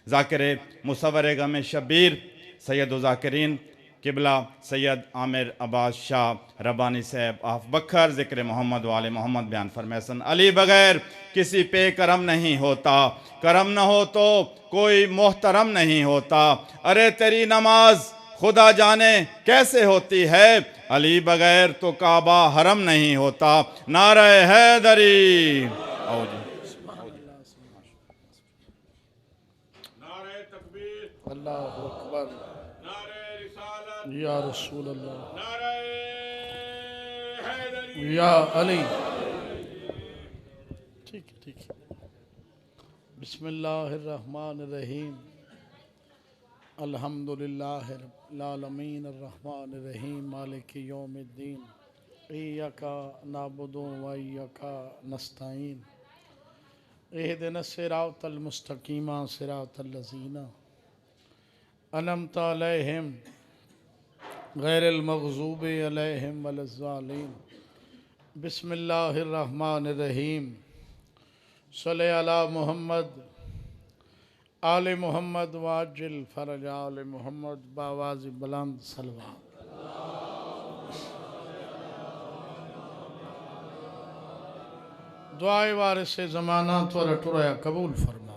ज़ाकिर मुसव्वर गम शबीर सैयद ज़ाकिरीन किबला सैयद आमिर अब्बास शाह रब्बानी साहब आफ बखर ज़िक्र मोहम्मद वाले मोहम्मद बयान फरमैसन अली बगैर किसी पे करम नहीं होता, करम न हो तो कोई मोहतरम नहीं होता। अरे तेरी नमाज खुदा जाने कैसे होती है, अली बगैर तो काबा हरम नहीं होता। नारे हैदरी आओ जी। नारे तकबीर, अल्लाहु अकबर, नारे रिसालत, या रसूल अल्लाह, नारे हैदरी, या अली। ठीक है, ठीक है। बिस्मिल्लाहिर्रहमानिर्रहीम, अल्हम्दुलिल्लाहि रब्बिल आलमीन, अर्रहमानिर्रहीम, मालिकि यौमिद्दीन, इय्याका नअबुदु व इय्याका नस्तईन, इहदिनस सिरातल मुस्तकीम, सिरातल लज़ीना अनअमत अलैहिम गैरिल मग़ज़ूबि अलैहिम वलज़्ज़ालिन। बिस्मिल्लाहिर्रहमानिर्रहीम, सल्ले अला मुहम्मद आले मोहम्मद वाजिल फ़रज आले मोहम्मद बावाज़ि बुलंद सलवा। दुआए वारिस ज़माना त्वरा टुराया कबूल फरमा।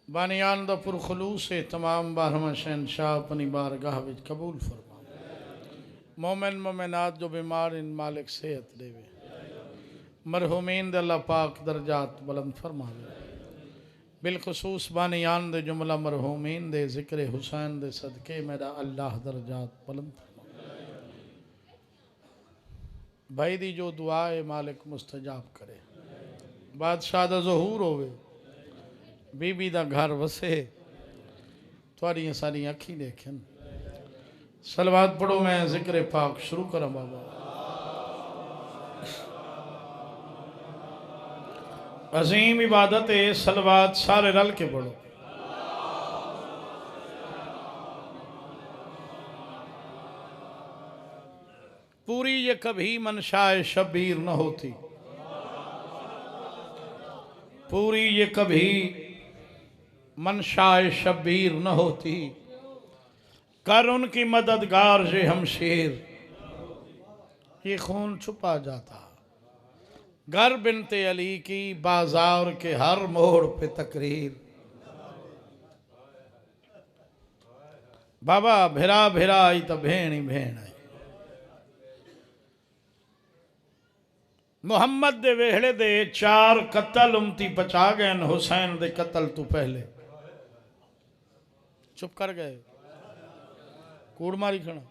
बानियान दा पुरखलूस तमाम बारहमा शहनशाह अपनी बारगाह विच कबूल फरमा। मोमिन मोमिनात जो बीमार इन मालिक सेहत देवे, मरहूमीन दे अल्लाह पाक दर्जात बुलंद फरमावे। बिलखसूस बानियान दे जुमला मरहूमीन दे ज़िक्र हुसैन दे सदके मेरा अल्लाह दर्जात बुलंद फरमावे। भाई दी जो दुआ है मालिक मुस्तजाब करे। बादशाह दा ज़हूर होवे, बीबी दा घर वसे, थोड़ियाँ सारियाँ अखी देखन। सलवात पढ़ो, मैं ज़िक्र पाक शुरू करा बाबा। अजीम इबादत है, सलवात सारे रल के पढ़ो। पूरी ये कभी मनशाए शबीर न होती, पूरी ये कभी मनशाए शबीर न होती, कर उनकी मददगार जे हमशेर। ये खून छुपा जाता घर बिनते अली की, बाजार के हर मोड़ पे तकरीर। बाबा भिरा भिरा आई तो भेण ही भेण आई। मुहम्मद दे वेहड़े दे 4 कतल उमती बचा गए, हुसैन दे कतल तू पहले चुप कर गए। कूड़ मारी खड़ा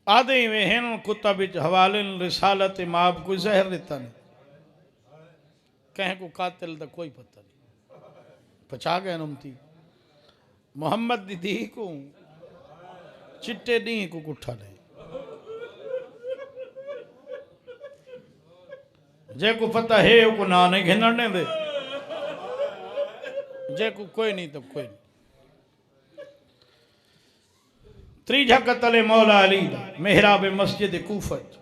आदे वेहन कुत्ता बिच हवाले रिसालत माप कोई जहर देता नहीं, कहें को कातिल दा कोई पता नहीं। बचा गए उमती मुहम्मद दी धी को चिट्टे दी को कुठा नहीं। जे को पता है को ना नहीं घिनने दे, जे को कोई नहीं तब कोई नहीं। त्रीजा कतल मौला अली मेहराब मस्जिद कूफत,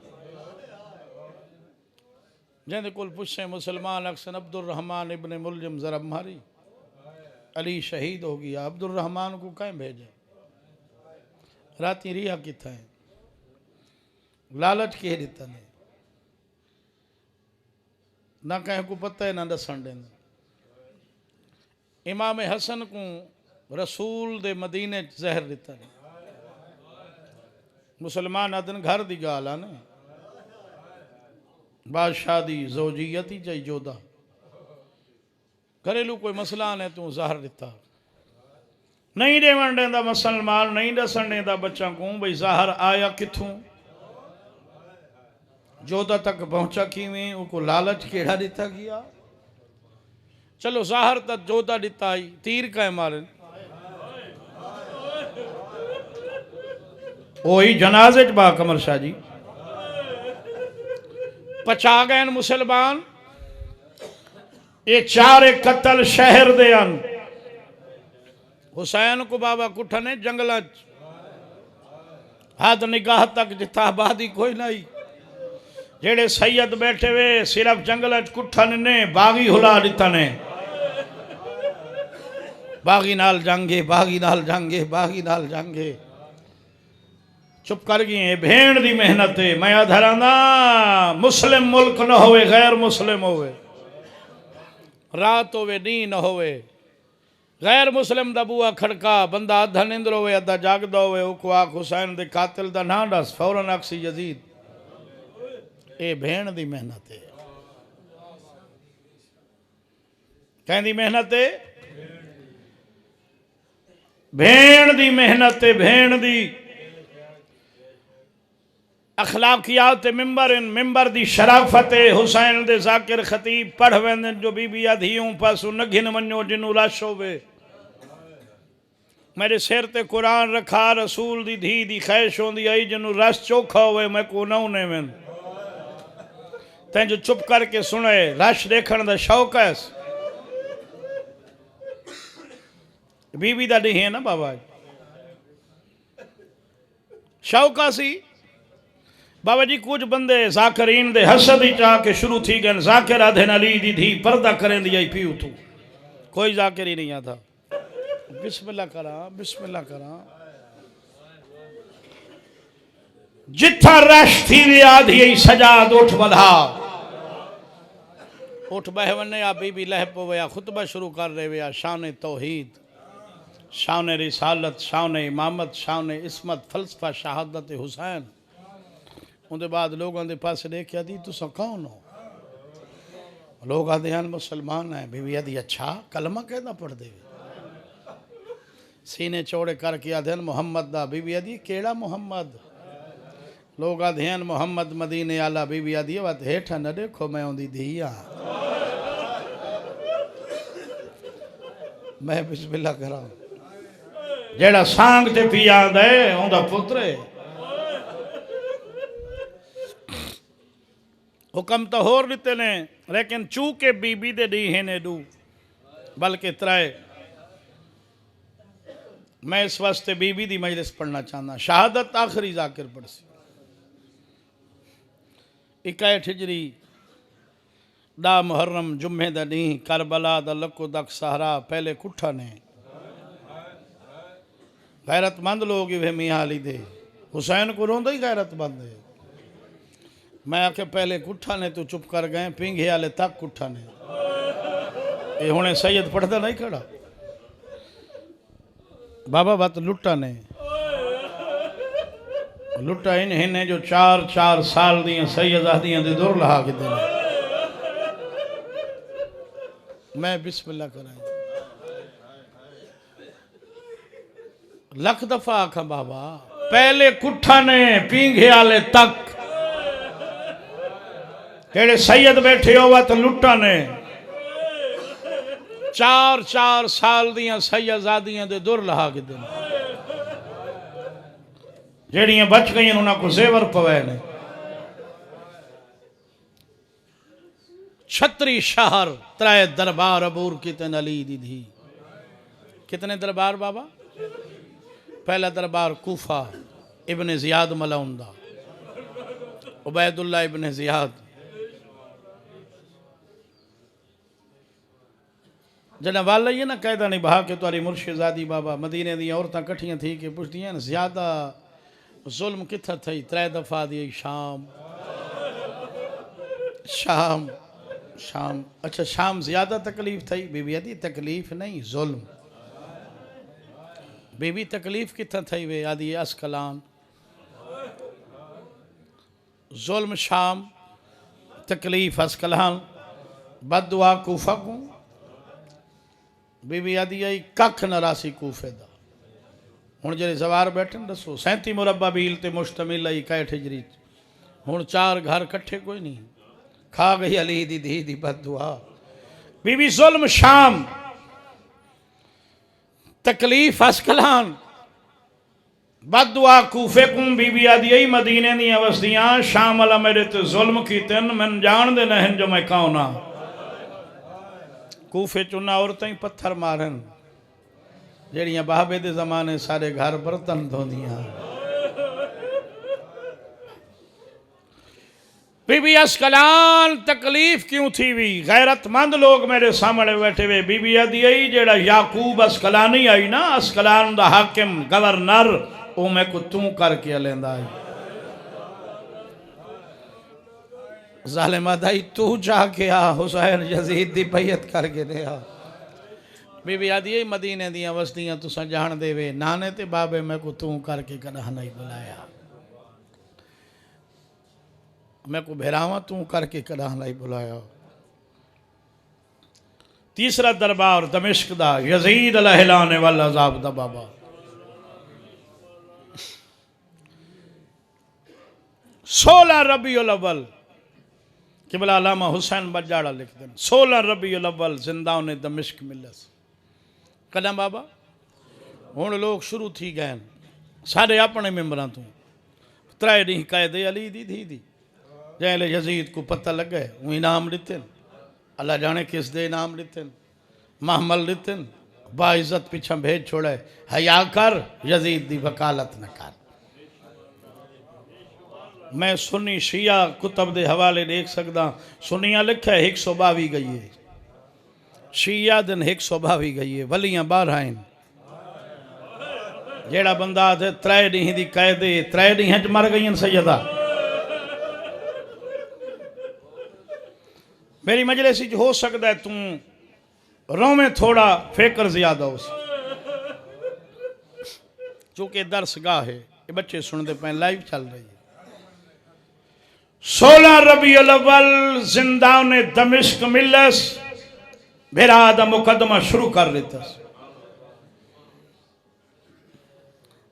जैसे कोल पुछे मुसलमान अक्सन अब्दुल रहमान इब्ने मुलजिम जरा मारी, अली शहीद हो गया, अब्दुल रहमान को कहीं भेजे, राती रिया किथा है, लालच के देता नहीं, ना कहीं को पता है ना दसन दें। इमाम हसन को रसूल दे मदीने जहर दिता नहीं। मुसलमान अदन घर दी गाल आ ना, बादशाह दी ज़ौजियत ही चाहिए जोदा, घरेलू कोई मसला ने तू जहर दिता नहीं देवन देंदा। मुसलमान नहीं दसन देंदा बच्चा को भाई जहर आया किथों, जोधा तक पहुंचा किवें, उनको लालच केड़ा दिता गया। चलो जहर तक जोधा दिता आई, तीर का मारे वही जनाजे च बा कमर शाह जी पचा गए मुसलमान। ये 4 कतल शहर दे अन हुसैन को बाबा कुठा ने जंगल हद निगाह तक जिथा आबादी कोई नहीं, जेड़े सैयद बैठे वे सिर्फ जंगल कुठन ने बागी हुला दिता ने, बागी नाल जांगे, बागी नाल जांगे, बागी नाल जांगे। चुप कर गए। भेड़ दी मेहनत है। मैं आधराना मुस्लिम मुल्क न होवे, गैर मुस्लिम होवे, रात होवे नी न होवे, गैर मुस्लिम दा बूआ खड़का, बंदा अद्धा निंद्र होवे अद्धा जागदा होवे, उको आख हुसैन दे कातिल दा नां दस, फौरन आखसी यजीद। ये भेड़ दी मेहनत है। कहंदी मेहनत है, भेड़ दी मेहनत है, भेड़ दी अखलाकियात मिंबर इन मिंबर दी शराफत हुसैन दे जाकिर खतीब पढ़ वेंदे जो बीबी आधियों पासों न घिन मनो जिन्नू रश होवे। मेरे सिर ते कुरान रखा, रसूल दी धी दी खैश होंदी आई जिन्नू रस चोखा होवे, मैं को ना उन्हें वेन तैं जो चुप करके सुने रश देखण दा शौक है। बीबी दा डी है ना बाबा, शौका सी बाबा जी। कुछ बंदे जाकरीन दे हसद ही चाह के शुरू थी गए। जाकिर आधन अली दी धी पर्दा करें दी आई पी उठू, कोई जाकिर ही नहीं आता। बिस्मिल्लाह करा, बिस्मिल्लाह करा। जिथा रश थी दी आधी सजाद उठ बधा, उठ बह वने आ बीबी लह पवे, खुतबा शुरू कर रहे वे। शान तौहीद, शान रिसालत, शान इमामत, शान इस्मत, फलसफा शहादत हुसैन। उनके बाद लोगों के पास देखा दी तुसा कौन हो? लोग आते हैं मुसलमान है। बीबी आदि अच्छा कलमा कहना पढ़ दे, सीने चौड़े करके आते हैं मुहम्मद दा। बीबी आदि केड़ा मुहम्मद? लोग आते हैं मुहम्मद मदीने आला। बीबी आदि बात हेठा न देखो, मैं उनकी धी हाँ। मैं बिस्मिल्लाह करा, जेड़ा सांग ते पिया दे उनका पुत्र है। हुक्म तो होर दिते ने, लेकिन चूके बीबी दे डी है ने दू बल्कि त्राए। मैं इस वास्ते बीबी दी मजलिस पढ़ना चाहना। शहादत आखिरी जाकिर पढ़ सी 61 हिजरी दा मुहर्रम जुम्मे दा डी करबला दा लको दक सहरा पहले कुठा ने गैरतमंद लोग वे मियाँ अली दे हुसैन को रोंदा ही गैरतमंद है। मैं आखे पहले कुठा ने तू चुप कर गए, पिंघे वाले तक कुठा ने। ये हुणे सैयद पढ़ता नहीं खड़ा बाबा बात लुट्टा ने, लुट्टा इन हिने जो 4-4 साल दियां सैयद आदियां दे दूर लहा के देने। मैं बिस्मिल्लाह कराई लख दफा आखा बाबा, पहले कुठा ने पिंघे वाले तक केड़े सैयद बैठे हो तो लुट्टा ने 4-4 साल दियां सैयदादियां दे दुर लहा के दिन जेड़ियां बच गई उन्होंने को जेवर पवे ने। 36 शहर 3 दरबार अबूर कितने अली दी धी। कितने दरबार बाबा? पहला दरबार कूफा इब्ने जियाद मलाउंदा, उबैदुल्लाह इब्ने जियाद। जना वाल ये ना कहता नहीं बहा के तुरी मुर्शिदादी बाबा मदीने दी औरतां कट्ठियां थी के पुछदियां न ज्यादा जुल्म किथा थई? 3 दफा दी शाम शाम शाम। अच्छा शाम ज्यादा तकलीफ थई? बीबी आदि तकलीफ नहीं जुल्म। बीबी तकलीफ किथा थई वे? आदि अस्कलान। जुल्म शाम, तकलीफ अस्कलान, बददुआ कूफा को। बीबी आदि आई कख न रासी कूफे दा। हुण जेरे सवार बैठे दसो 37 मुरब्बा बील ते मुश्तमिल आई 61 हिजरी। हुण 4 घर कट्ठे कोई नहीं। खा गई अली दी धी दी बददुआ। बीबी जुल्म शाम, तकलीफ अस्कलान, बददुआ कूफे कुम। बीबी आदि आई मदीने दी वसदियां शाम वाला मेरे ते जुल्म कीतन, मैन जान दे नहीं जो मैं कौन हाँ। कूफे चुना औरतें पत्थर मारन जेड़ियां बाबे दे जमाने सारे घर बर्तन धोंदियां। बीबी अस्कलान तकलीफ क्यों थी भी गैरतमंद लोग मेरे सामने बैठे हुए बीबी आदि आई जेड़ा याकूब अस्कलानी आई ना अस्कलान दा हाकिम गवर्नर वो मैं को तू करके लेंदा आई जालिमा दाई तू जाके आ हुसैन यजीद दी बैयत करके दे आ बीबी आदि आई मदीने दियां वस्तियां तुसा जान देवे नाने ते बाबे मैं को तू करके कदा नहीं बुलाया मैं को भेरावा तू करके कदा नहीं बुलाया। तीसरा दरबार दमिश्क दा यजीद अलहिलाने वाला अजाब दा बाबा 16 रबीउल अव्वल किबला अल्लामा हुसैन बजाड़ा लिख देन 16 रबीउल अव्वल जिंदा ने दमिश्क मिलस कदम बाबा हुण लोग शुरू थी गए सारे अपने मेंबरां तू 3 डी कायदे अली दी थी दी जैले यजीद को पता लगे वो इनाम दिते अल्लाह जाने किस दे इनाम दिते महमल दिते बाइज्जत पीछा भेज छोड़े हया कर यजीद दी वकालत न कर। मैं सुन्नी शिया कुतब दे हवाले देख सकदा सुनिया लिखा है 122 गई है शिया दिन 122 गई है वलियां 12 हैं जेड़ा बंदा थे 3 डी दी कैदे 3 डी च मर गई सैयदा मेरी मजलिस हो सकता है तू रोवे थोड़ा फिक्र ज्यादा हो चूंकि दर्स गाह है ये बच्चे सुनते पे लाइव चल रही है। 16 रबीउल अव्वल जिंदा ने दमिश्क मिलस मेरा दा मुकदमा शुरू कर देता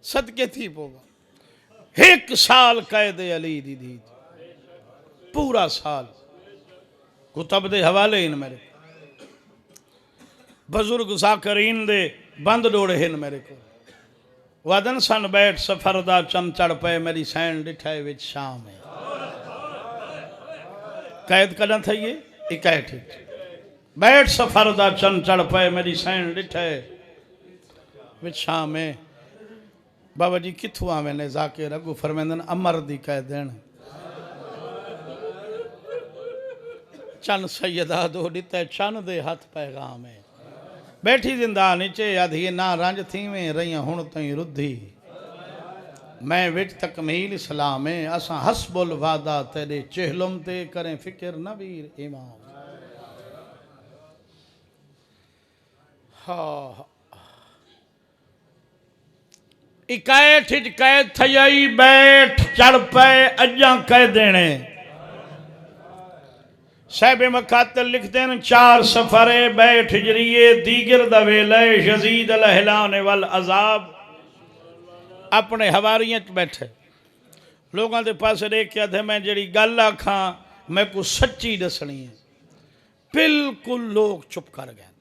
सदके थी पोगा 1 साल कैदे अली दी दी पूरा साल कुतब दे हवाले इन मेरे बुजुर्ग जाकरीन दे बंद डोड़े हैं मेरे को वादन सन बैठ सफर दा चंद चढ़ पे मेरी सैन डिठाए विच शाम है कैद कदा थी ये इकैठ बैठ सफर दा चंद चढ़ पे मेरी सैन डिठाए विच शाम है बाबा जी किथों आवे ने जाके रघु फरमेंदन अमर दी कह देन चन सैयदा दो दिते चन दे हाथ पैगाम है बैठी जिंदा नीचे आधी ना रंज थी में रही हुण तई रुद्धि मैं विच तकमील इस्लाम है असा हसबुल वादा तेरे चेहलुम ते करें फिक्र नबीर इमाम हाँ इकैठ कैद थई बैठ चढ़ पे अजा कह देने साहब मकातल लिखते हैं 4 सफरे बैठ जरिए दीगर दवेले यजीद अलहिलाने वाल अजाब अपने हवारियां च बैठे लोगों के पास देख के थे मैं जी गल आखा मैं को सच्ची दसनी है बिल्कुल लोग चुप कर गए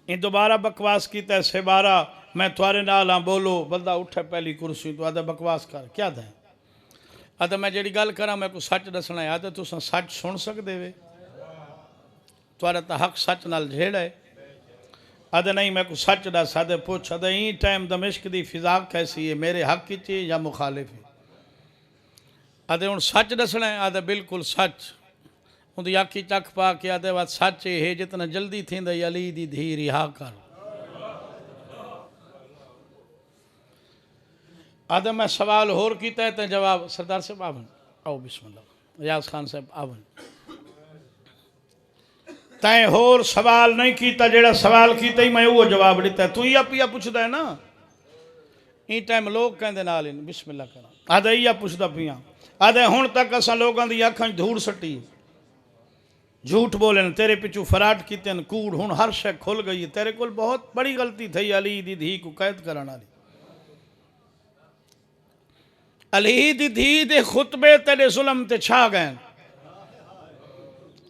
इन दोबारा बकवास किया सिबारा मैं थोड़े नाल हाँ बोलो बंदा उठे पहली कुर्सी तो आदा बकवास कर क्या था आदा मैं जी गल करा मैं को सच दसना है आदा तुस सच सुन सकते वे थोड़ा तो हक सच नाल झेड़ है आदा नहीं मैं को सच दस आदे पुछ आदा ई टाइम दमिश्क की फिजा कैसी है मेरे हक च या मुखालिफ है आदे हूँ सच दसना है आदा बिल्कुल सच उनकी आखी चख पा के आदे बात सच है जितना जल्दी थी अली दी धी रिहा कर आदम मैं सवाल होर किया है तो जवाब सरदार साहब आवन आओ बिस्मिल्लाह रियाज खान साहब आवन तैं होर सवाल नहीं किया जेड़ा सवाल किया ही मैं वो जवाब दिता तू ही पिया पूछता है ना ई टाइम लोग कहते नाल बिस्मिल्लाह करा आदे इया पूछता पिया आदे हुण तक असा लोगों की अखां धूड़ सट्टी झूठ बोले तेरे पिछू फराट किते कूड़ हुण हर शै खुल गई तेरे को बहुत बड़ी गलती थी अली दी धी को कैद कराने वाली अली दी धी दे खुतबे तेरे जुल्म ते छा गए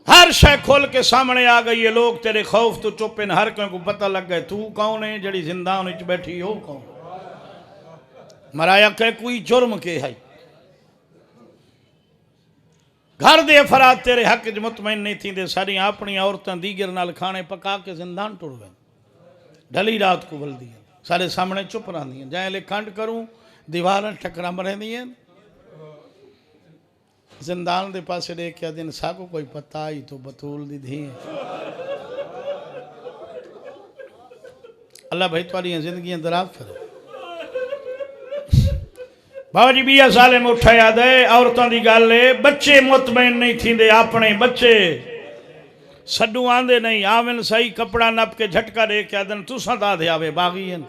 हर शय खोल के सामने आ गई है लोग तेरे खौफ तो चुप इन हर को पता लग गए तू कौन है जड़ी जिंदा विच बैठी हो कौन मराया के कोई जुर्म के है घर दे अफराद तेरे हक च मुतमईन नहीं थी सारिया अपनी औरतें दीगर नाल खाने पका के जिंदान टुर गए ढली रात को बल्दी सारे सामने चुप रही जै ले खंड करूँ दीवार टकरा रहेंदियां जिंदान दे पासे देख के दिन साको कोई पता ही तो बतूल दी धी अल्लाह भाई तुम्हारी जिंदगी दराज करे बाबा जी 20 साल में उठा याद है औरतों की गल है बच्चे मुतमैन नहीं थींदे अपने बच्चे सड्डू आंदे नहीं आवन सही कपड़ा नप के झटका दे के आदन तुसा दा दे आवे बागी हैं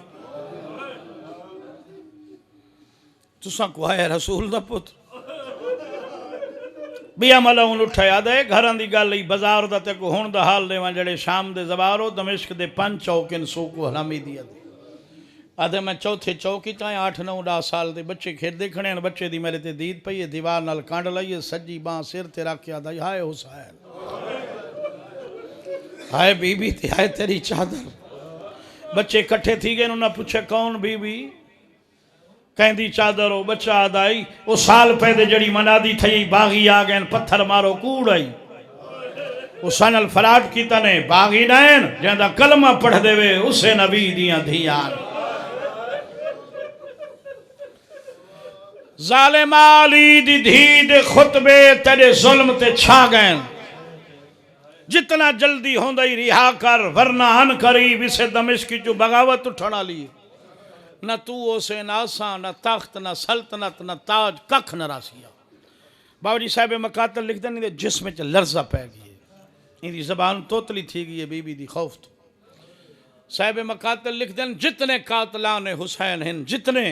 तुसा को है रसूल दा पुत्र बिया मलाउन उठा याद है घर की गल ही बाजार का ते को हुण दा हाल देवां जड़े शाम दे जवारो दमिश्क दे 5 चौक इन सो को हरामी दिया आधे मैं चौथे चौकी ताएं 8-9-10 साल के बच्चे खेलते खड़े हैं बच्चे दी मेरे ते दीद पई है दीवार नाल कांड लाइए सज्जी बांह सिर ते रख के आदा हाय हुसैन हाय बीबी ते हाय तेरी चादर बच्चे इकट्ठे थी गए उन्हें पूछे कौन बीबी कहती चादर हो बच्चा आदाई वो साल पहले जड़ी मनादी थी बागी आ गए पत्थर मारो कूड़ आई वो सनल फराट की तने बागी नैन जैदा कलमा पढ़ देवे उसे नबी दिया धियान जालिमाली दी धी दे खुतबे तेरे जुल्म ते छा गए जितना जल्दी होंदा ही रिहा कर वरना अन करी विसे दमिश्क की जो बगावत उठना ली न तू ओसे न आसा न तख्त न सल्तनत न ताज कख न रासिया बाबा जी साहब मकातल लिख दें जिसमें च लर्जा पै गई है इनकी जबान तोतली थी गई है बीबी दी खौफ तो साहब मकातल लिख दें जितने कातलान हुसैन हैं जितने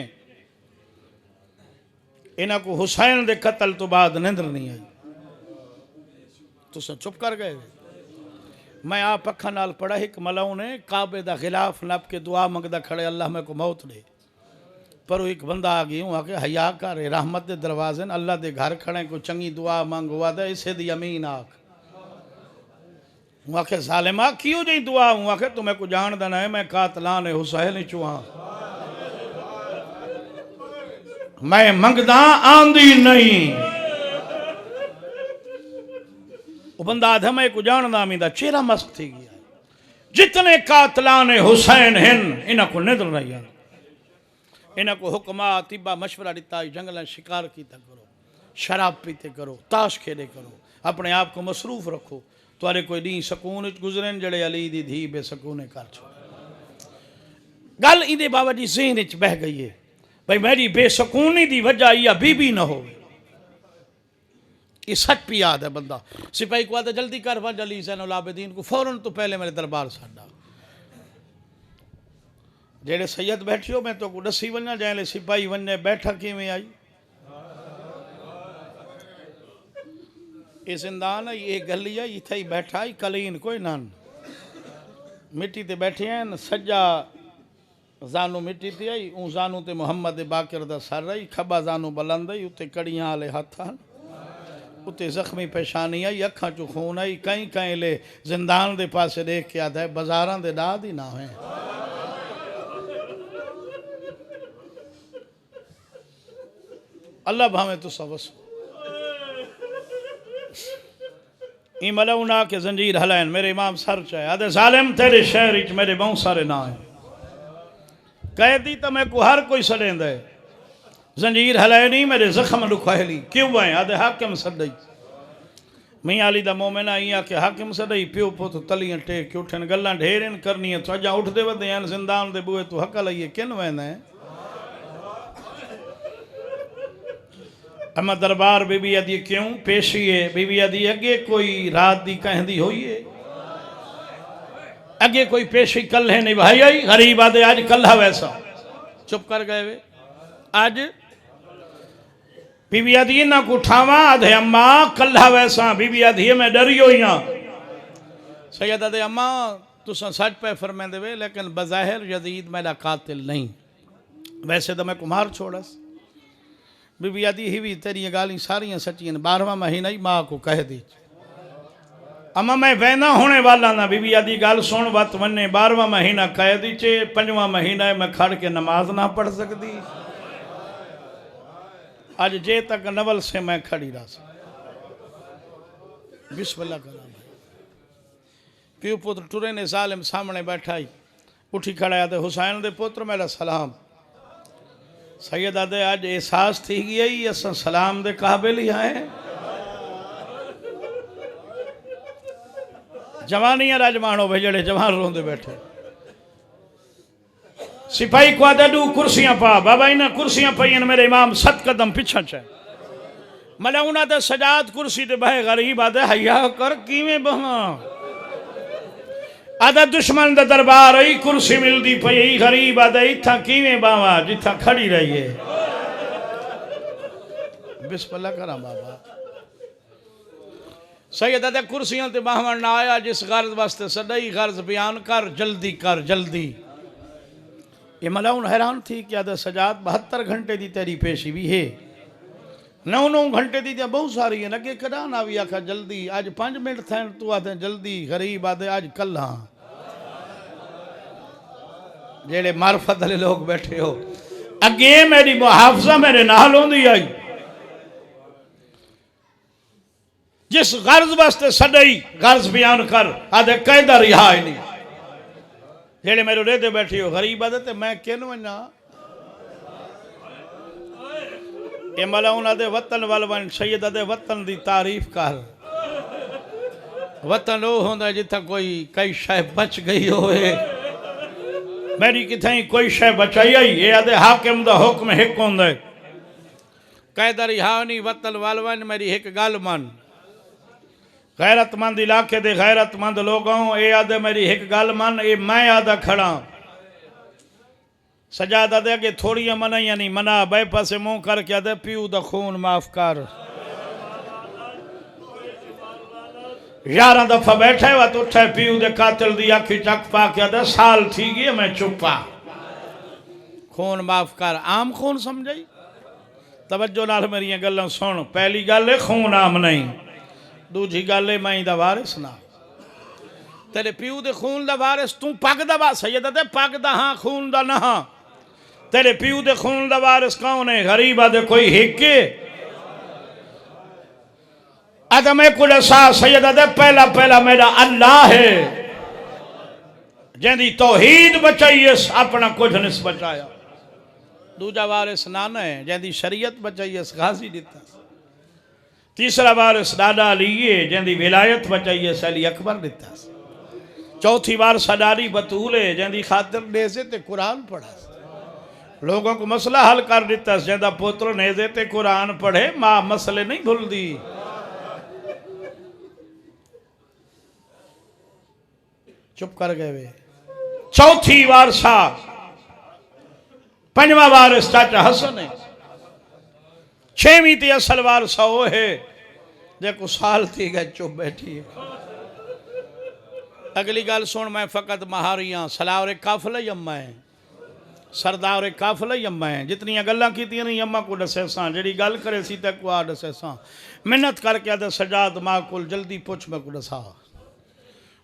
इन्हों को हुसैन दे कतल तो बाद निंद्र नहीं आई तुस चुप कर गए मैं आप अखा नाल पढ़ा एक मलाऊ ने काबे दा खिलाफ नप के दुआ मंगदा खड़े अल्लाह मैं को मौत दे पर एक बंदा आ गई हूँ आके हया कर रहमत दे दरवाजे न अल्लाह दे घर खड़े को चंगी दुआ मंग हुआ दे इसे दी अमीन आख हूँ आखे जालिमा क्यों जी दुआ हूँ आखे तुम्हें को जान देना है मैं कातलान हुसैन चुहा मैं मंगदा आंदी नहीं वो बंदा आधा मैं को जानदा मीदा चेहरा मस्त थी गया जितने कातलान हुसैन हैं इन्हों को निद्र नहीं आ इन्हों को हुक्मा तिब्बा मशवरा दिता जंगल शिकार किया करो शराब पीते करो ताश खेले करो अपने आप को मसरूफ रखो तुरे कोई डी सकून गुजरन जड़े अली दी धी बेसकूने कर छो गल इदे बाबा जी ज़हन च बह गई है भाई मेरी बेसकूनी दी वजह या बीबी न हो ये सच भी याद है बंदा सिपाही को आता जल्दी कर वज अली ज़ैनुल आबिदीन को फौरन तो पहले मेरे दरबार साडा जेड़े सैयद बैठियो मैं तो को दसी वना जाए सिपाही वने बैठा किवें आई ये जिंदान है ये गली है इथे ही बैठा ही कलीन कोई नान मिट्टी ते बैठे हैं सज्जा जानू मिट्टी ते आई ऊ जानू ते मुहम्मद बाकिर दा सर रही खब्बा जानू बुलंद आई उत्ते कड़ियां वाले हथ उत्ते जख्मी पेशानी आई अखा चो खून आई कई कई ले जिंदान दे पासे देख के आता है बाजारां दे दाद ही ना है अल्लाह भावे तो सबस ई मलौना के जंजीर हलैन मेरे इमाम सर चाहे आदे जालिम तेरे शहर च मेरे बहुत सारे ना है कह दी तो मैं को हर कोई सड़ेंद है जंजीर हलाए नहीं मेरे जख्म रुखाली क्यों आए आदे हाकिम सदई मियाँ अली दा मोमिन आई आके हाकिम सदई प्यो पुत तलियां टेक के उठन गल्लां ढेर करनियां तो अजा उठदे वदे हैं जिंदान दे बूहे तू हक लईए किन वेंदा है अमा दरबार बीबी आदि क्यों पेशी है बीबी आदि अगे कोई रात दी कहंदी होई है अगे कोई पेशी कल है नहीं भाई आई गरीब आदे आज कल्हा वैसा चुप कर गए वे आज बीबी आदि ना को उठावा आधे अम्मा कल्हा वैसा बीबी आदि मैं डरियो ही हाँ सैयद आदे अम्मा तुसा सच पे फरमाते वे लेकिन बज़ाहिर यजीद मेरा कातिल नहीं वैसे तो मैं कुमार छोड़स बीबी आदि ही भी तेरी गाली सारियां सचियां 12वां महीना ही माँ को कह दी अम्मा मैं वैना होने वाला ना बीबी आदि गाल सुन वत वने 12वां महीना कह दी चे 5वां महीना मैं खड़ के नमाज ना पढ़ सकती आज जे तक नवल से मैं खड़ी रहा बिस्मिल्लाह करा प्यो पुत्र टुरे ने जालिम सामने बैठा ही उठी खड़ा आदे हुसैन दे पुत्र मेरा सलाम सैयद आदे आज एहसास थी गई अस सलाम दे काबिल ही आए जवानी राजमानो भाई जड़े जवान रोंदे बैठे सिपाही को आदे दू कुर्सियां पा बाबा इन्हें कुर्सियां पईन मेरे इमाम 7 कदम पीछा च मना उन्हें सजाद कुर्सी ते बह गरीब आदे हया कर किवें बहा आदे दुश्मन दा दरबार आई कुर्सी मिलदी पई गरीब आदे इथा किवें बावा जिथा खड़ी रही है बिस्मिल्लाह करा बाबा सैयद आदे कुर्सियां ते बाहवन ना आया जिस गर्ज वास्ते सदई गर्ज बयान कर जल्दी ये मलाउन हैरान थी कि आदे सजाद 72 घंटे दी तेरी पेशी भी है 9 घंटे दी बहुत सारी है लगे कदा ना भी आखा जल्दी आज 5 मिनट थे तू आते जल्दी गरीब आदे आज कल हाँ जेड़े मार्फत वाले लोग बैठे हो अगे मेरी मुहाफजा मेरे नाल होंदी आई जिस गर्ज वास्ते सदई गर्ज बयान कर आदे कैदा रिहा नहीं जेड़े मेरे रेदे बैठे हो गरीब आदे ते मैं किन वना ये मला उन्होंने वतन वाल वन सैयद आदे वतन दी तारीफ कर वतन वो होंदा जिथा कोई कई शय बच गई होए मेरी किथे कोई शय बचाई आई ये आदे हाकिम दा हुक्म हिक होंदा कैदा रिहा नहीं वतन वाल वन मेरी एक गल मन गैरतमंद इलाके दे गैरतमंद लोगों ये आदे मेरी एक गल मन ये मैं आदा खड़ा सजाद आदे अगे थोड़ी मना नहीं मना बे पासे मुंह करके आदे पीऊ दा खून माफ कर 11 दफा बैठे वा तो उठे पीऊ दे कातिल दी आखी चक पा के आदे साल थी गई मैं चुपा खून माफ कर आम खून समझाई तवज्जो नाल मेरी गल्लां सुन पहली गल है खून आम नहीं दूजी गल है मैं दा वारिस ना तेरे पीऊ दे खून दा वारिस तू पग दा वा सैयद आदे पग दा हां खून दा ना तेरे पीऊ दे खून दा वारिस कौन है गरीब आदे कोई हिके आदे मैं को दसा सैयद आदे पहला मेरा अल्लाह है जेंदी तौहीद बचाई इस अपना कुछ निस बचाया दूजा वारिस नाना है जेंदी शरीयत बचाई इस गाजी दिता तीसरा वारिस दादा अली है जेंदी विलायत बचाई इस अली अकबर दिता चौथी बार सदारी बतूल है जेंदी खातिर नेज़े ते कुरान पढ़ा लोगों को मसला हल कर दिता जेंदा पुत्र नेज़े ते कुरान पढ़े मां मसले नहीं भूलदी चुप कर गए वे चौथी वारसा पंजवा वारिस चाचा हसन है छेवीं ते असल वारसा वो है देखो साल थी गए चुप बैठी है अगली गल सुन मैं फकत महारियां सलावर काफिला अम्मा है सरदार काफिला अम्मा है जितनियां गल्लां कीतियां नहीं अम्मा को दसे सा जेड़ी गल करे सी ते को आ दसे सा मेहनत करके आदे सजाद मां को जल्दी पुछ मैं को दसा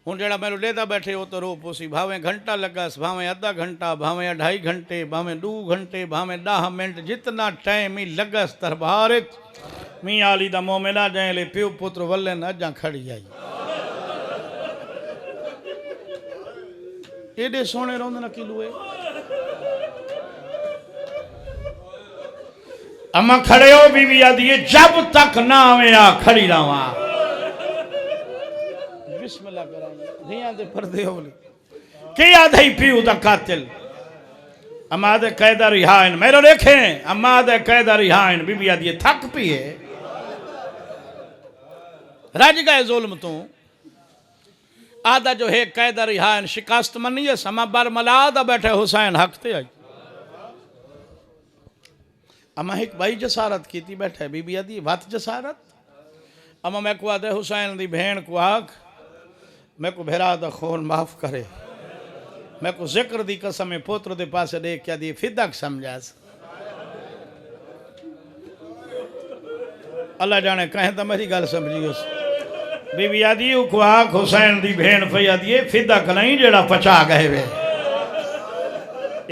हूँ जरा मेरे लेदा बैठे हो तो रो पोसी भावें घंटा लगस भावें आधा घंटा भावें 2.5 घंटे भावें 2 घंटे भावें 10 मिनट जितना टाइम ही लगस दरबार मियाँ अली दा मोमिना जाए ले प्यो पुत्र वल्ले न अजा खड़ी आई एडे सोने रोंद न किलुए अम्मा खड़े हो बीवी आदि जब तक ना आवे आ खड़ी रहा बिस्मिल्लाह कराएंगे धिया दे पर्दे हो के याद है पीऊ दा कातिल अम्मा दे कैदा रिहाइन मेरो देखें अम्मा दे कैदा रिहाइन बीबी आदि थक पिए रज गए जुल्म तो आदा जो है कैदा रिहाइन शिकस्त मनी है समा बरमला दा बैठे हुसैन हक ते आई अम्मा एक भाई जसारत की थी बैठे बीबी आदि वत जसारत अम्मा मैं को आदे हुसैन दी बहन को आग मैं को भेरा दा खून माफ करे मैं को जिक्र दी कसम पुत्र दे पास देख क्या दी फिदक समझास अल्लाह जाने कहें तो मेरी गल समझी उस बीबी आदि को आग हुसैन दी बहन पई आदि फिदक नहीं जेड़ा पचा गए वे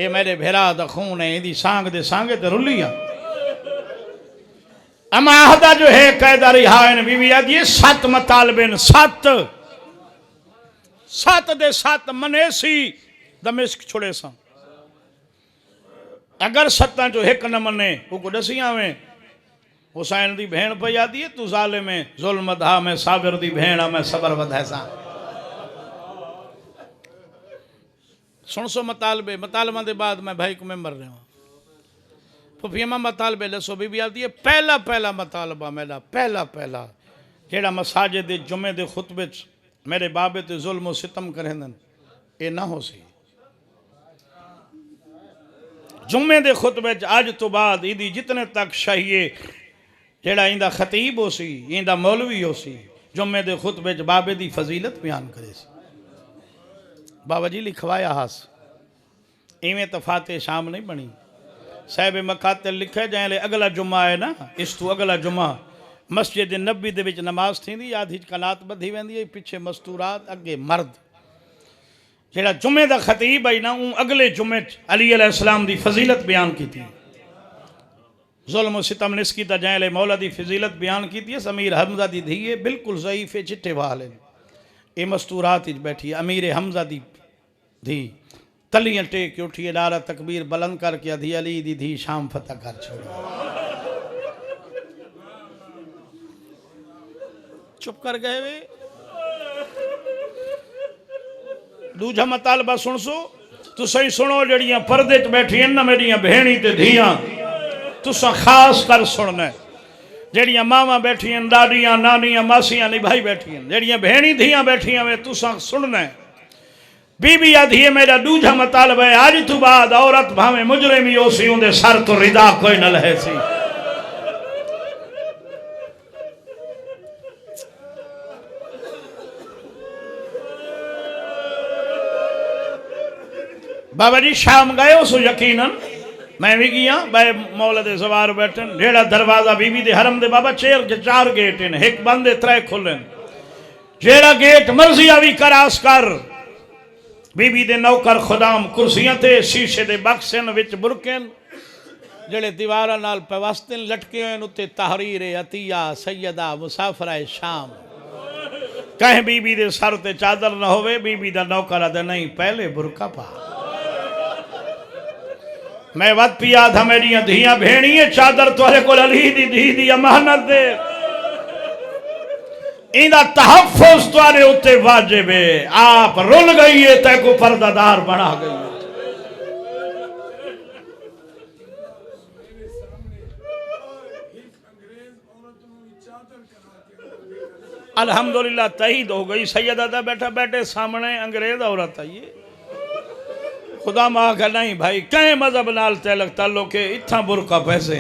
ये मेरे भेरा दा खून है इदी सांग दे सांगे ते रुलियां अमा आहदा जो है कैदा रिहाइन बीबी आदि 7 मतालबिन 7 दे 7 मनेसी दमिश्क छोड़े सा अगर 7 जो एक न मने वो को दसियां में हुसैन दी बहन पई आदि तू जालिम में जुल्म दा में साबिर दी बहन में सबर वधाए सा सुन सो मतालबे मतालबा के बाद मैं भाई को मैंबर रहा फुफियामा मतालबे दसो बीबी आती है पहला पहला मतालबा मेरा पहला जेड़ा मसाजिद दे जुमे दे खुतबे च मेरे बाबे ते जुल्म व सितम करेंदन ये ना हो सी जुम्मे दे खुतबे च अज तो बाद इंदी जितने तक शाहिए जेड़ा इंदा खतीब हो सी इंदा मौलवी हो सी जुम्मे दे खुतबे च बाबे दी फजीलत बयान करे सी बाबा जी लिखवाया हास इवें तो फाते शाम नहीं बनी साहिब मकातिल लिखे जैसे अगला जुम्मा है ना इस तू अगला जुम्मा मस्जिद नबी दे विच नमाज थी आधी कनात बधी वेंदी है पिछे मस्तूरात अगे मर्द जेड़ा जुम्मे दा खतीब है ना अगले जुम्मे अली अलैहिस्सलाम दी फजीलत बयान की थी जुल्म व सितम निस्की ता जैले मौला दी फजीलत बयान की थी अमीर हमजा दी धी है बिल्कुल ज़ईफ़ चिट्टे वाल ये मस्तूरात इच बैठी है अमीर हमजा दी धी तलियां टेक के उठिए नारा तकबीर बुलंद करके अधी अली दी धी शाम फतह कर छोड़ी चुप कर गए वे दूजा मतालबा सुन सो तू सही सुनो जड़ियां पर्दे च बैठियां ना मेरिया भेणी ते धियां तुसा खास कर सुनना जड़ियां मावा बैठियां दादियां नानियां मासियां निभाई बैठियां जड़ियां भेणी धियां बैठियां वे तुसा सुनना बीबी आधी मेरा दूजा मतालबा है आज तू बाद औरत भावे मुजरिम ही होसी उनके सर तो रिदा कोई न लहे सी बाबा जी शाम गए उस यकीनन मैं भी गया भाई मौला दे सवार बैठन जेड़ा दरवाजा बीबी दे हरम दे बाबा चार गेट हैं एक बंद है त्रै खुले जेड़ा गेट मर्जी आवी करास कर बीबी दे नौकर खुदाम कुर्सियां ते शीशे दे बक्सन विच बुरकेन जेड़े दीवारां नाल पेवस्तिन लटके हुए उत्ते तहरीर अतिया सैयदा मुसाफरा शाम कहीं बीबी दे सर ते चादर न होवे बीबी दा नौकर आदे नहीं पहले बुरका पा मैं वत पिया था मेरिया धियां भेणिए चादर तुरे को अली दी धी दी अमानत दे इंदा तहफ्फुज तुरे उत्ते वाजिब है आप रुल गई है तै को पर्दादार बना गई अल्हम्दुलिल्लाह तईद हो गई सैयदा बैठा बैठे सामने अंग्रेज औरत आई है खुदा माँ का नहीं भाई कहीं मजहब नाल तलक ताल्लुक के इतना बुरका पैसे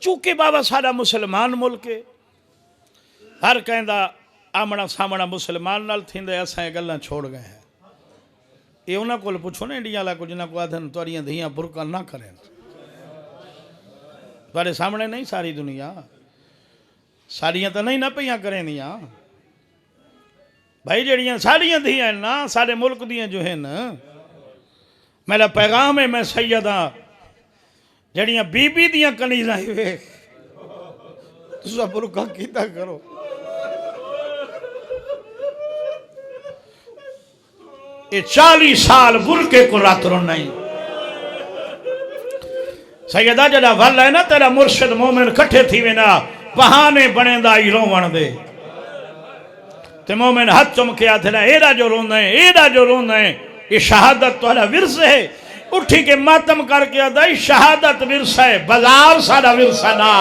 चूंकि बाबा सारा मुसलमान मुल्क है हर कहंदा आमना सामना मुसलमान नाल थींदे असां गल्लां छोड़ गए हैं ये उन्होंने को पुछो ना इंडिया वाला कुछ ना को आधन तुहाड़ियां धियां बुरका ना करें तुहाडे सामने नहीं सारी दुनिया सारियां तो नहीं ना पईयां करें दियां भाई जड़ियां सारियां धियां ना सारे मुल्क दियां जो है ना मेरा पैगाम है मैं सैयदा जड़ियां बीबी दियां कनीज़ां वे तुसा बुरका कीता करो ये 40 साल बुरके को रातरों नहीं सैयदा जड़ा वल है ना तेरा मुर्शिद मोमिन कट्ठे थी वेना बहाने बनेंदा ही रोवण दे ते मोमिन हाथ चुमके आथे ना एड़ा जो रोंदा है ये शहादत तुहाडा विरस है उठी के मातम करके आदा शहादत विरस है बाजार साडा विरसा ना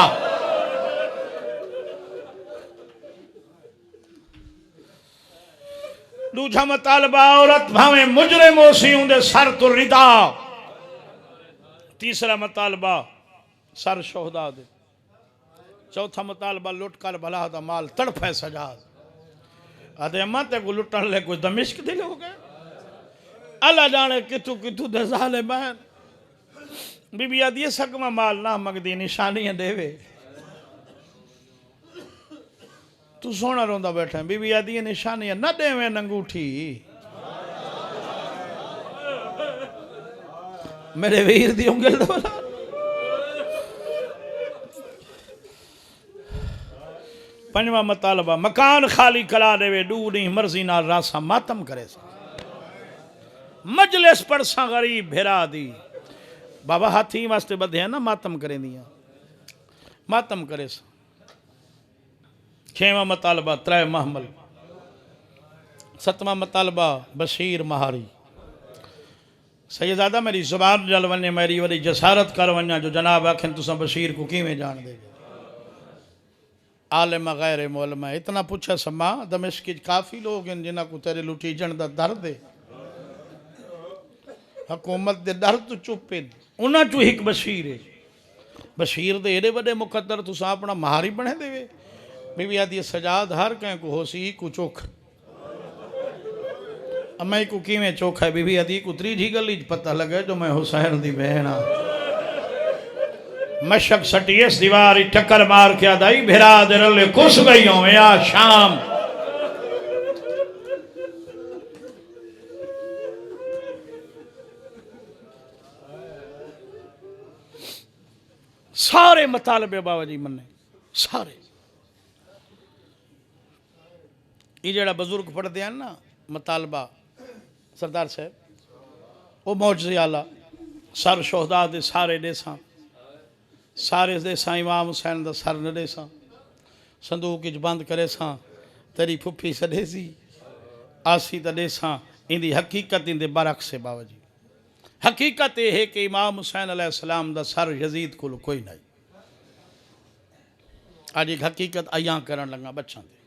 दूजा मतालबा औरत भावे मुजरिम होसी उनके सर तो रिदा तीसरा मतालबा सर शोहदा दे चौथा मतालबा लुट कर भला दा माल तड़फे सजाद आदे अम्मा ते को लुटन ले कोई दमिश्क दिल हो गए अल्लाह जाने कितु कितु दसाले बहन बीबी आदि सकमा माल ना मंगदी निशानियां देवे तू सोना रोंदा बैठा बीबी आदि निशानियां न देवे अंगूठी मेरे वीर दी उंगल दबला पंजवा मतालबा मकान खाली करा देवे दूनी मर्जी नाल रासा मातम करे मजलिस पड़सा गरीब भेरा दी बाबा हाथी वास्ते बधे ना मातम करें दिया मातम करे सा। 6वां मतालबा त्रै महमल, 7वां मतालबा बशीर महारी। सैयदादा मेरी ज़ुबान जल वने, मेरी वरी जसारत कर वना जो जनाब आखिन तुसा बशीर को किवें जान दे। आलिम गैर मोलमा इतना पूछा समा दमिश्क काफ़ी लोग हैं जिन्हों को तेरे लुटीजन का दर्द है, हुकूमत के डर तो चुप है। उन्होंने चो एक बशीर है। बशीर दे एडे बड़े मुकद्दर तुसा अपना महारी बने देवे। बीबी आदि सजाद हर कहीं को होसी को चोख, मैं को किवें चोखा है। बीबी आदि को त्रीजी गली पता लगे जो मैं हुसैन दी बहन हाँ। मशक सटी इस दीवार टक्कर मार के आदाई भिरा दे रले कुछ गई हो या शाम। सारे मतालबे बाबा जी मन्ने सारे। ये जड़ा बुजुर्ग पढ़ते हैं ना मतालबा सरदार साहब, वो मौजज़े आला सर शोहदा दे सारे देसा, सारे देसा इमाम हुसैन दा सर न देसा, संदूक च बंद करे सा, तेरी फुफी सडे सी आसी तो देसा। इंदी हकीकत इंदे बरक्स से बाबा जी। हकीकत यह है कि इमाम हुसैन अलैहिस्सलाम दा सर यजीद को कोई नहीं। आज एक हकीकत अयां करन लगा बच्चों दे।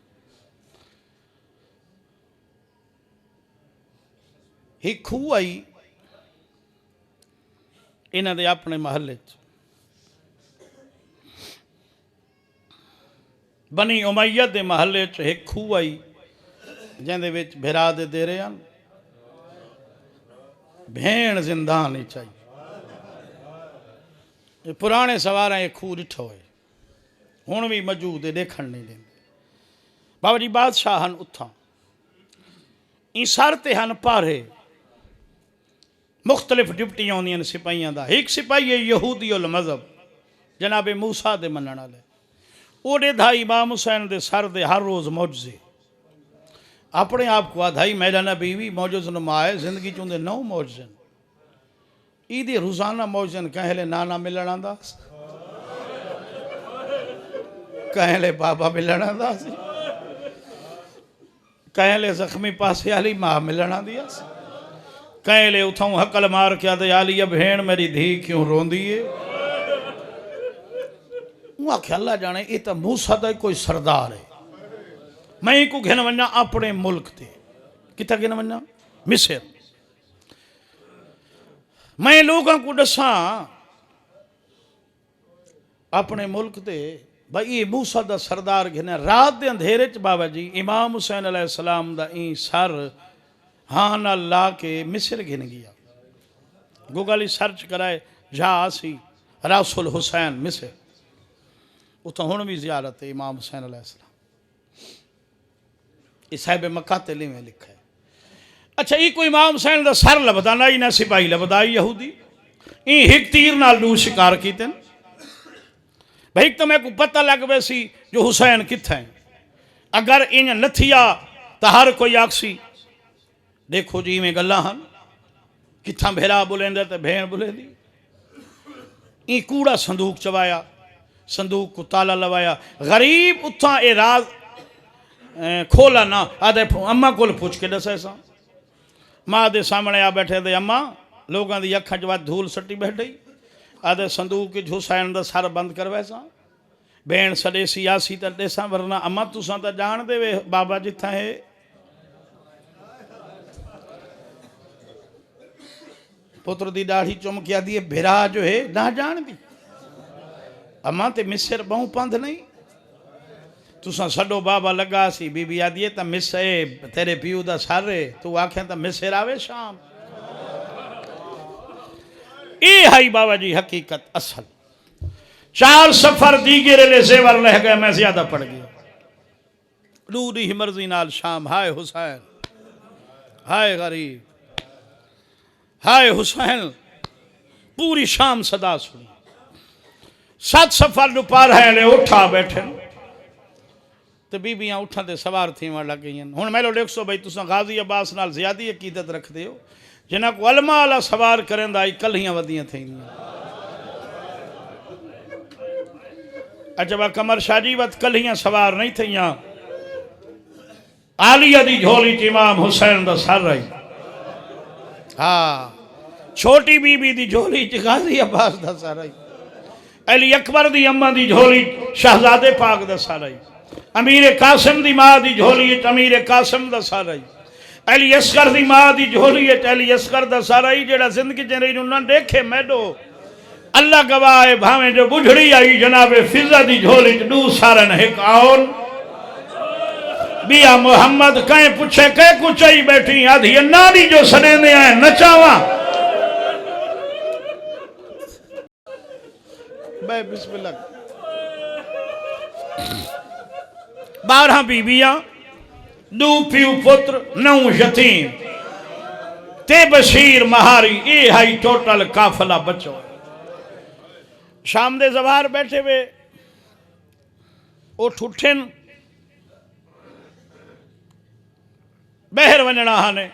एक खूह आई इन्हां दे अपने महल्ले च, बनी उमैया दे महल्ले च एक खूह आई जिंदे विच भिरा दे रहे हैं भेण जिंदा नहीं चाहिए। पुराने सवार ये खूह डिठो है हुण भी मौजूद है, देखण नहीं देंदे। बाबा जी बादशाह हन उथा ई सर ते हन पारे मुख्तलिफ डिप्टियां होंदियां सिपाहियां दा। एक सिपाही है यहूदी उल मज़हब जनाबे मूसा दे मनण वाले, ओडे दा इमाम हुसैन दे सर दे हर रोज़ मौजज़े। अपने आप को आधाई मेरा ना बीवी मौजूद नुमाए जिंदगी चुंदे 9 मौजन ईदी रोजाना मौजन कहले नाना मिलण आंदा, कहले बाबा मिलण आंदा, कहले जख्मी पासे आली मां मिलण आंदी, कहले उथों हकल मार के आदे आली भेण मेरी धी क्यों रोंदी है। आख्या अल्लाह जाने ये तो मूसा दा कोई सरदार है। मैं को घिन वना अपने मुल्क ते, कितना घिन वना मिस्र। मैं लोगों को दसा अपने मुल्क ते भाई ये मूसा दा सरदार घिने। रात दे अंधेरे च बाबा जी इमाम हुसैन अलैहिस्सलाम दा ई सर हाँ ना ला के मिस्र घिन गया। गूगल सर्च कराए जा सी रासुल हुसैन मिस्र, उतो हुण भी जियारत है इमाम हुसैन अलैहिस्सलाम। साहिब मकातिल में लिखा है। अच्छा ये कोई इमाम हुसैन दा सर लभदा ना ही ना सिपाही लभदा यहूदी एक तीर नाल 2 शिकार कीते। भाई तो मैं को पता लग वैसी जो हुसैन कित्थे है। अगर इन नथिया तो हर कोई आखसी देखो जी में गल्लां हन कित्था भेरा बुलेंदे ते भेण बुलेंदी। ई कूड़ा संदूक चवाया, संदूक को ताला लवाया। गरीब उथा ए राज खोला ना आदे अम्मा को पूछ के दसे सा। माँ दे सामने आ बैठे दे अम्मा लोगों की अखा च धूल सट्टी बैठी आदे संदूक हुसैन दा सर बंद करवाए सा। भेण सडे सी आसी तो देसा वरना अम्मा तुसा तो जान दे बाबा जिथा है। पुत्र दी दाढ़ी चुमकिया दी भिरा जो है ना जान दी अम्मा ते मिस्र बहु पंध नहीं तुसा सडो बाबा लगा सी। बीबी आदि तो मिस तेरे प्यू दा सर है तू आखे तो मिस्र आवे शाम। ये है बाबा जी हकीकत असल। 4 सफर दीगे ले जेवर लह गए मैं ज्यादा पड़ गया। दूरी मर्जी नाल शाम हाय हुसैन हाय गरीब हाय हुसैन पूरी शाम सदा सुनी। 7 सफर नु पार है उठा बैठे तो बीबियां उठा ते सवार थी वण लग गई। हुण मेलो देखो भाई तुसा गाजी अब्बास नाल ज्यादा अकीदत रखते हो जिन्हां को अलमा वाला सवार करें कलियां वदियां थी। अजबा कमर शाजी वत कलियां सवार नहीं थियां आलिया दी झोली च इमाम हुसैन दा सर आई हाँ छोटी बीबी दी झोली च गाजी अब्बास दा सर आई अली अकबर दी अम्मा दी झोली शहजादे पाक दा सर आई अमीर कासिम दी मां दी झोली च अमीर कासिम दा सर आई अली असगर दी मां दी झोली च अली असगर दा सर आई जेड़ा जिंदगी च रही न देखे मैडो अल्लाह गवाह है भावें जो बुझड़ी आई जनाबे फिजा दी झोली च दू सारन हिक आउन बिया मोहम्मद कहीं पूछे कह कुचाई बैठी आधी नारी जो सनेंदे आए नचावा बे बिस्मिल्लाह 12 बीबियां 2 प्यू पुत्र 9 यतीम ते बशीर महारी ये हाई टोटल काफिला बचो शाम दे जवार बैठे वे उठ उठन बहर वंजना हाने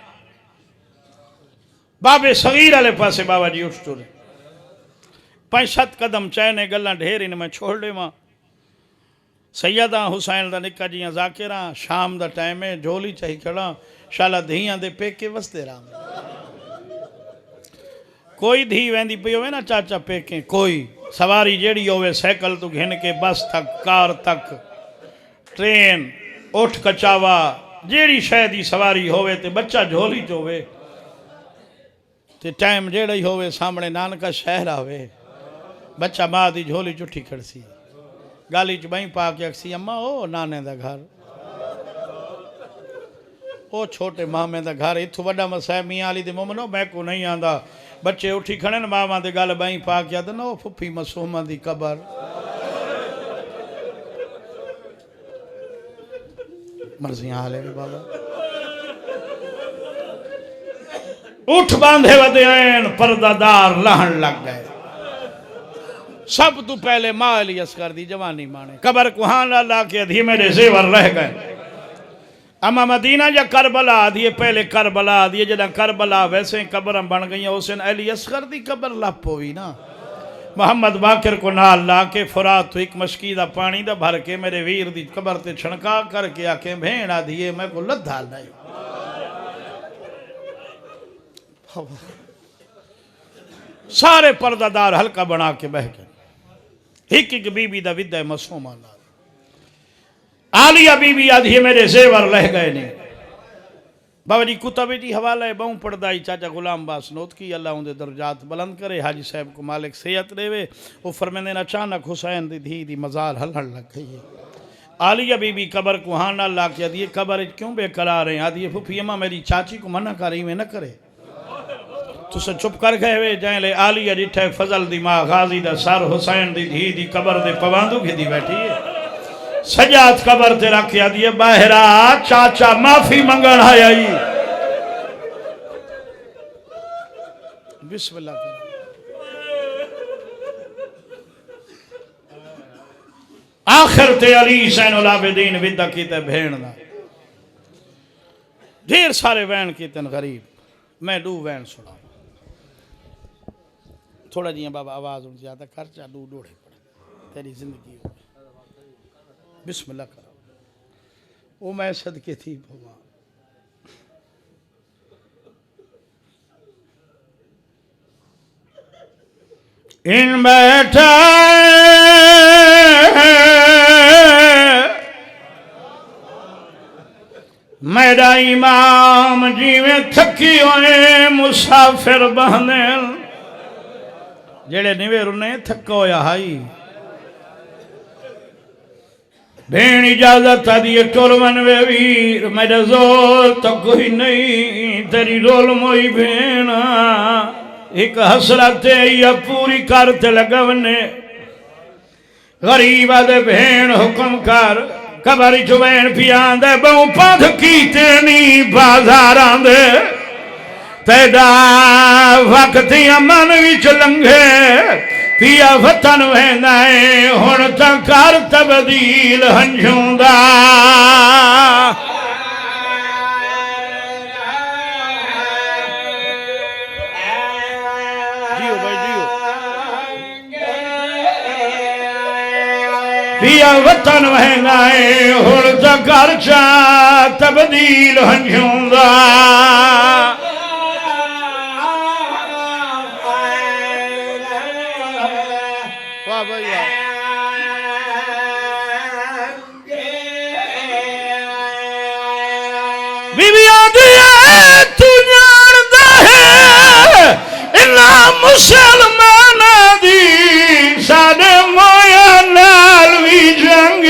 बाबे सगीर वाले पासे बाबा जी उठ तुरे 5-7 कदम चैने गल्ला ढेर इन में छोड़ दे मां सैयदा हुसैन दा निक्का जियां जाकिरा शाम दा टाइम है झोली चाही खड़ा शाला धियां दे पेके वसते राम कोई धी वेंदी पई होवे ना चाचा पेके कोई सवारी जेड़ी होवे साइकिल तो घिन के बस तक कार तक ट्रेन उठ कचावा जेड़ी शह दी सवारी होवे ते बच्चा झोली च होवे ते टाइम जेड़ा ही होवे सामने नानका शहर आवे बच्चा मां दी झोली च उठी खड़सी गाली च बई पा के अक्सी अम्मा ओ नाने दा घर ओ छोटे मामे दा घर इथों वड्डा मसा मियां अली दे मोमनो मैं को नहीं आंदा बच्चे उठी खड़े न मामा दे गल बई पा के आदन ओ फुफी मसूमा दी कबर मर्जियां हाले बाबा उठ बांधे वदे आन पर्दादार लहन लग गए सब तो पहले मां अली असगर दी जवानी माने कबर कुहान ला के धीमे दे जेवर रह गए अमा मदीना या करबला दिए पहले करबला दिए जदा करबला वैसे कब्र बन गई हुसैन अली असगर दी कब्र लप हुई ना मोहम्मद बाकिर को नाल ला के फुरात तो एक मशकी दा पानी दा भर के मेरे वीर दी कब्र ते छणका करके आके भेण आदिए मैं को लद्दा नहीं सारे पर्दादार हल्का बना के बह गए एक एक बीबी दा विदा मसूमा नाल आलिया बीबी आधी मेरे जेवर रह गए ने बाबा जी कुतबे जी हवाला है बहु पड़दाई चाचा गुलाम बास नोत की अल्लाह उनके दर्जात बुलंद करे हाजी साहब को मालिक सेहत देवे वो फरमाने अचानक हुसैन दी धी दी मजार हलहल लग गई है आलिया बीबी कबर को हाँ ना ला के आदि कबर क्यों बेकरार है आदि फुफी अम्मा मेरी चाची को मना करी में न करे तुसे चुप कर गए वे जाए ले आलिया डिठे फजल दी मां गाजी दा सर हुसैन दी धी दी कबर दे पवांदू खिदी बैठी है सजाद कबर ते रख आदि बाहरा चाचा माफी मंगण आई बिस्मिल्लाह आखिर ते अली सैनुल आबिदीन विदा कीते भेण दा ढेर सारे वैन कीतन गरीब मैं दू वैन सुना थोड़ा जिया बाबा आवाज उन ज्यादा खर्चा दू डोड़े पड़े तेरी जिंदगी हो बिस्मिल्लाह करो वो मैं सदके थी भगवान इन बैठा मेरा इमाम जीवे थकी होए मुसाफिर बहने जेड़े निवेर ने थका होया हाई भेण इजाजत आदि टोलवन वे वीर मेरा जोर तो कोई नहीं तेरी रोल मोई भेण एक हसरत या पूरी करते लगवने गरीब आदे भेण हुक्म कर कबर चुवैन पियां दे बहु पध कीते नी बाजारां दे तेरा वक्त अमन विच लंघे पिया वतन वेंदा है हुण तां कर तब्दील हंझूं दा जियो भाई जियो भैया वतन महंगाए हुण तो घर चा तब्दील हंजूंदा वाह भाई वाह बीबिया दिया तू जानदा है इना मुसलमान दी साडे मोया नाल भी जंग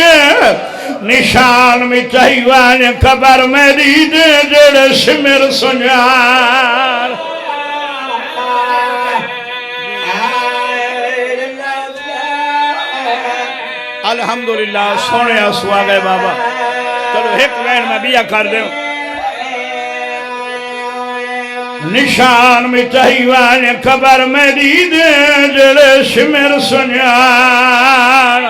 निशान मिटाई वाने खबर मेरी दे जेड़े सिमर सुनार अल्हम्दुलिल्लाह सोने सुआ गए बाबा चलो एक लाइन में बिया कर दे निशान मिटाई वाने खबर मेरी दे जेड़े सिमर सुनार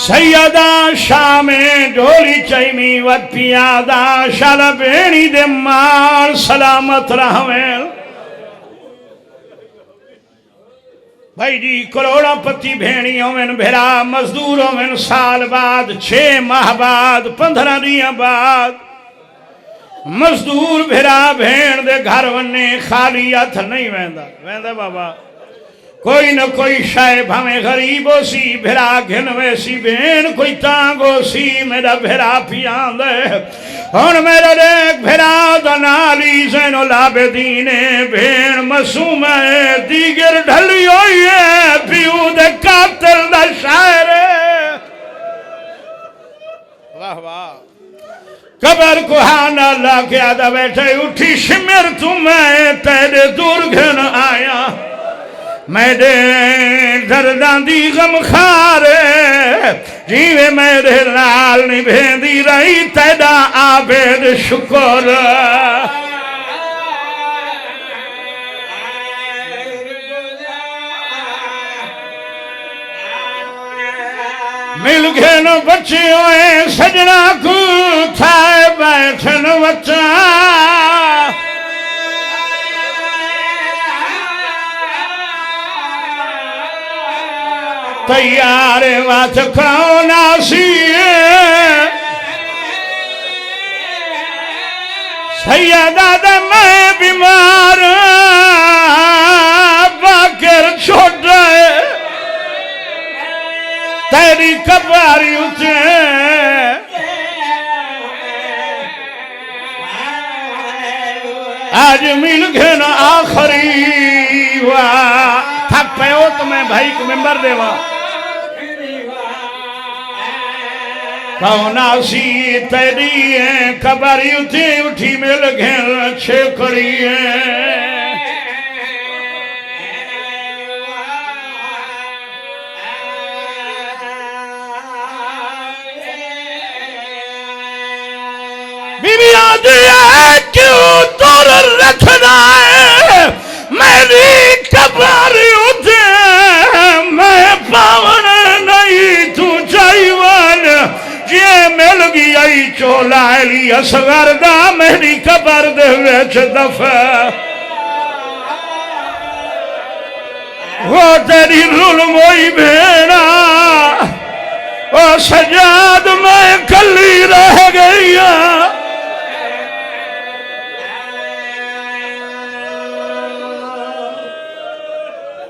सैयदा शामे ढोली चैमी वत पियादा शाल बेणी दे मार सलामत रहवें भाई जी करोड़पति भेणी होवें भेरा मजदूर होवें साल बाद 6 माह बाद 15 दिन बाद मजदूर भेरा भेण दे घर वने खाली हथ नहीं वेंदा वेंदा बाबा कोई न कोई शाय भावे गरीब सी भेरा घिन वैसी भेण कोई तांगो सी मेरा भेरा पियांद हुण मेरा देख भेरा दनाली जैनो लाबेदीन भेण मासूम है दीगर ढली होई है पिऊ दे कातिल दा शायर वाह वाह कबर को हाना लाके आदा बैठे उठी शिमर तुम्हें तेरे दूर घिन आया मेरे दर्दांदी गम खारे जीवे मेरे नाल निभेंदी रही तेरा आबेद शुक्र मिल गए न बच्चे होए सजना को थाए बैठन बच्चा तैयार वाथ खाना सी सैयदा मैं बीमार बाकर छोड़ तेरी कबारी उठे आज मिल गए ना आखिरी वाह थक पे हो तो मैं भाई को मेंबर देवा कौना सी तेरी है कबारी उठी उठी मिल गए छे करी है बीबी आदि है क्यों तोर रखना है मेरी कबारी उठे मैं पावन नहीं तू चाहिए जे मिल गई चोला ली असगर दा मेरी कबर दे विच दफा वो तेरी रुल मोई भेड़ा ओ सजाद मैं कली